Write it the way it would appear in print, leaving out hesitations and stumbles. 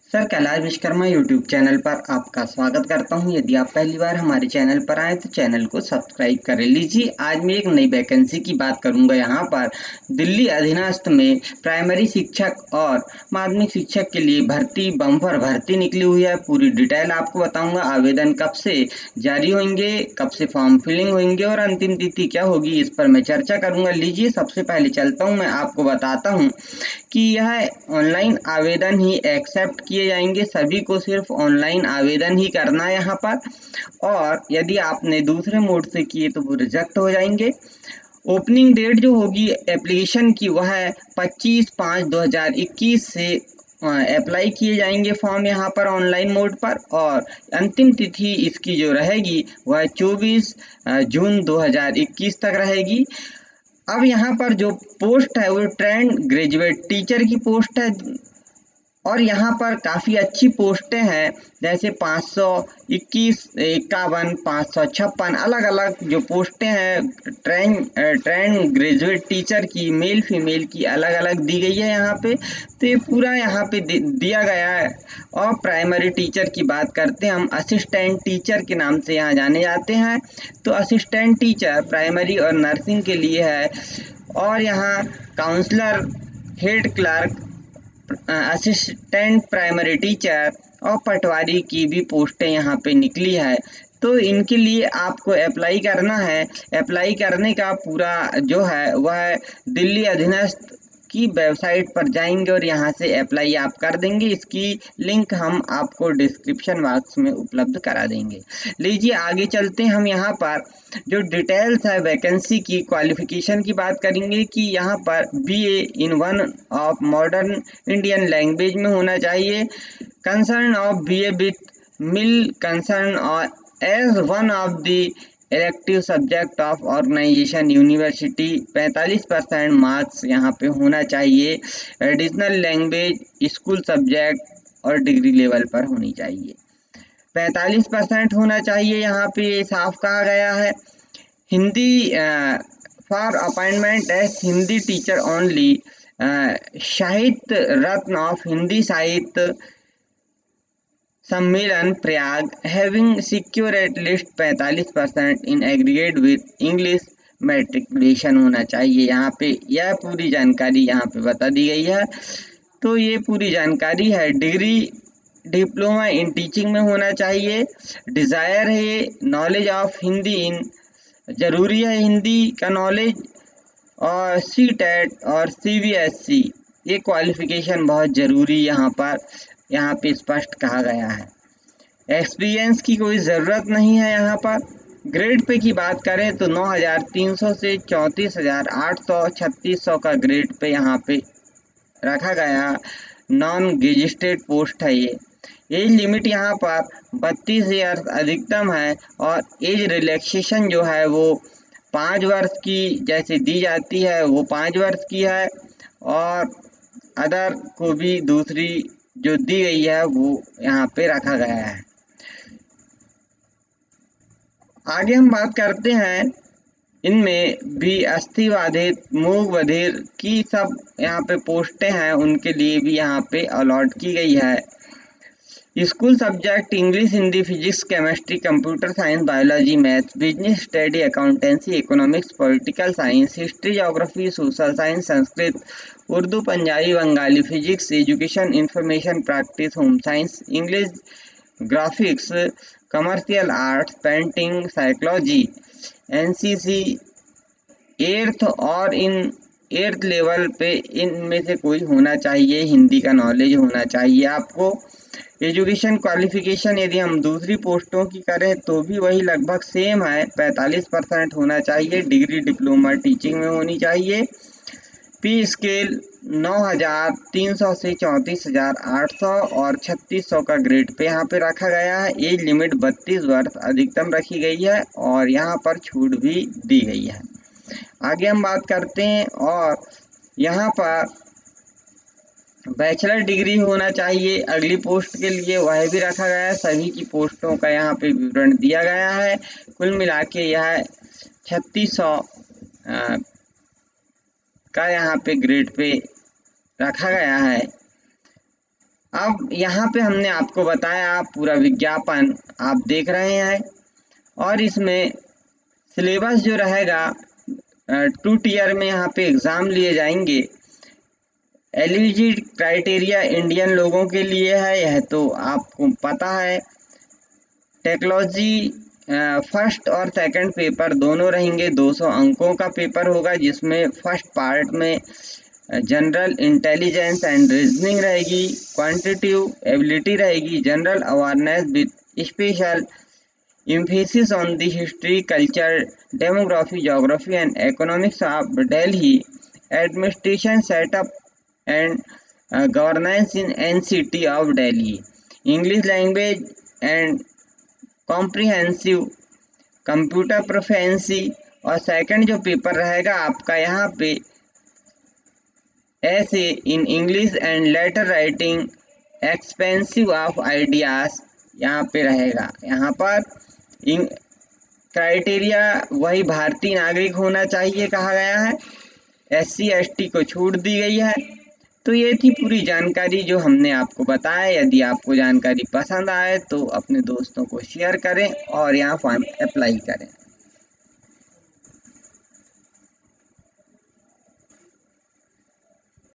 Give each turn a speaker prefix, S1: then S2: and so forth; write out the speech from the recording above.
S1: Sir Kailash Vishwakarma YouTube channel पर आपका स्वागत करता हूं। यदि आप पहली बार हमारे चैनल पर आए तो चैनल को सब्सक्राइब कर लीजिए। आज मैं एक नई वैकेंसी की बात करूंगा। यहां पर दिल्ली अधीनस्थ में प्राइमरी शिक्षक और माध्यमिक शिक्षक के लिए बम्पर भर्ती निकली हुई है। पूरी डिटेल आपको बताऊंगा। आवेदन कब से जारी होंगे, कब से फॉर्म फिलिंग होंगे और अंतिम तिथि क्या होगी, इस पर मैं चर्चा करूंगा। लीजिए सबसे पहले चलता हूं, मैं आपको बताता हूं कि यह ऑनलाइन आवेदन ही एक्सेप्ट किए जाएंगे। सभी को सिर्फ ऑनलाइन आवेदन ही करना है यहाँ पर, और यदि आपने दूसरे मोड से किए तो वो रिजेक्ट हो जाएंगे। ओपनिंग डेट जो होगी एप्लीकेशन की वह है 25/5/2021 से अप्लाई किए जाएंगे फॉर्म यहाँ पर ऑनलाइन मोड पर, और अंतिम तिथि इसकी जो रहेगी वह 24 जून 2021 तक रहेगी। अब यहाँ पर जो पोस्ट है वो ट्रेंड ग्रेजुएट टीचर की पोस्ट है, और यहाँ पर काफ़ी अच्छी पोस्टें हैं, जैसे 521, 51, 556 अलग अलग जो पोस्टें हैं ट्रेंड ग्रेजुएट टीचर की, मेल फीमेल की अलग अलग दी गई है यहाँ पे। तो ये पूरा यहाँ पे दिया गया है। और प्राइमरी टीचर की बात करते हैं हम, असिस्टेंट टीचर के नाम से यहाँ जाने जाते हैं। तो असिस्टेंट टीचर प्राइमरी और नर्सिंग के लिए है, और यहाँ counsellor, head clerk, assistant primary teacher और पटवारी की भी पोस्टें यहाँ पे निकली है। तो इनके लिए आपको अप्लाई करना है। अप्लाई करने का पूरा जो है वह दिल्ली अधीनस्थ की वेबसाइट पर जाएंगे और यहाँ से अप्लाई आप कर देंगे। इसकी लिंक हम आपको डिस्क्रिप्शन बॉक्स में उपलब्ध करा देंगे। लीजिए आगे चलते हैं। हम यहाँ पर जो डिटेल्स है वैकेंसी की, क्वालिफिकेशन की बात करेंगे कि यहाँ पर BA in one of modern Indian language में होना चाहिए। Concern of BA with MIL concern और as one of the elective subject of organisation university 45% marks यहाँ पे होना चाहिए। एडिशनल लैंग्वेज स्कूल सब्जेक्ट और डिग्री लेवल पर होनी चाहिए। 45% होना चाहिए, यहाँ पे साफ कहा गया है। Hindi for appointment as Hindi teacher only, Sahitya Ratna of Hindi Sahitya Sammelan Prayag having secure at least 45% in aggregate with English matriculation होना चाहिए। यहाँ पे यह पूरी जानकारी यहाँ पे बता दी गई है। तो ये पूरी जानकारी है। डिग्री डिप्लोमा इन टीचिंग में होना चाहिए। डिज़ायर है नॉलेज ऑफ हिंदी इन, जरूरी है हिंदी का नॉलेज, और सी टेट और सीबीएसई ये क्वालिफिकेशन बहुत ज़रूरी यहाँ पे स्पष्ट कहा गया है। एक्सपीरियंस की कोई ज़रूरत नहीं है यहाँ पर। ग्रेड पे की बात करें तो 9,300 से 34,800 3600 का ग्रेड पे यहाँ पे रखा गया। नॉन गेजिस्टेड पोस्ट है ये। एज लिमिट यहाँ पर 32 ईयर अधिकतम है, और एज रिलैक्सेशन जो है वो 5 वर्ष की जैसे दी जाती है वो 5 वर्ष की है, और अदर को भी दूसरी जो दी गई है वो यहाँ पे रखा गया है। आगे हम बात करते हैं, इनमें भी अस्थि बाधित, मूक बधिर की सब यहाँ पे पोस्टें हैं, उनके लिए भी यहाँ पे अलॉट की गई है। School subject English, Hindi, physics, chemistry, computer science, biology, maths, business study, accountancy, economics, political science, history, geography, social science, Sanskrit, Urdu, Punjabi, Bengali, physics, education, information practice, home science, English, graphics, commercial arts, painting, psychology, NCC, eighth और in eighth level पे इनमें से कोई होना चाहिए। हिंदी का knowledge होना चाहिए आपको। एजुकेशन क्वालिफिकेशन यदि हम दूसरी पोस्टों की करें तो भी वही लगभग सेम है, 45% होना चाहिए। डिग्री डिप्लोमा टीचिंग में होनी चाहिए। पी स्केल 9,300 से 34,800 और 3600 का ग्रेड पे यहाँ पे रखा गया है। एज लिमिट 32 वर्ष अधिकतम रखी गई है, और यहाँ पर छूट भी दी गई है। आगे हम बात करते हैं, और यहाँ पर बैचलर डिग्री होना चाहिए अगली पोस्ट के लिए, वह भी रखा गया है। सभी की पोस्टों का यहाँ पे विवरण दिया गया है। कुल मिला के यह 3600 का यहाँ पे ग्रेड पे रखा गया है। अब यहाँ पे हमने आपको बताया पूरा विज्ञापन आप देख रहे हैं और इसमें सिलेबस जो रहेगा 2 टियर में यहाँ पे एग्ज़ाम लिए जाएंगे। एलिजिबिलिटी क्राइटेरिया इंडियन लोगों के लिए है, यह तो आपको पता है। टेक्नोलॉजी फर्स्ट और सेकंड पेपर दोनों रहेंगे, 200 अंकों का पेपर होगा, जिसमें फर्स्ट पार्ट में जनरल इंटेलिजेंस एंड रीजनिंग रहेगी, क्वांटिटेटिव एबिलिटी रहेगी, general awareness with special emphasis on the history, culture, demography, geography, and economics of Delhi, administration setup and governance in NCT of Delhi, English language and comprehensive computer proficiency. और second जो paper रहेगा आपका यहाँ पे ऐसे in English and later writing expensive of ideas यहाँ पे रहेगा। यहाँ पर क्राइटेरिया वही भारतीय नागरिक होना चाहिए कहा गया है, SC ST को छूट दी गई है। तो ये थी पूरी जानकारी जो हमने आपको बताया। यदि आपको जानकारी पसंद आए तो अपने दोस्तों को शेयर करें और यहाँ फॉर्म अप्लाई करें।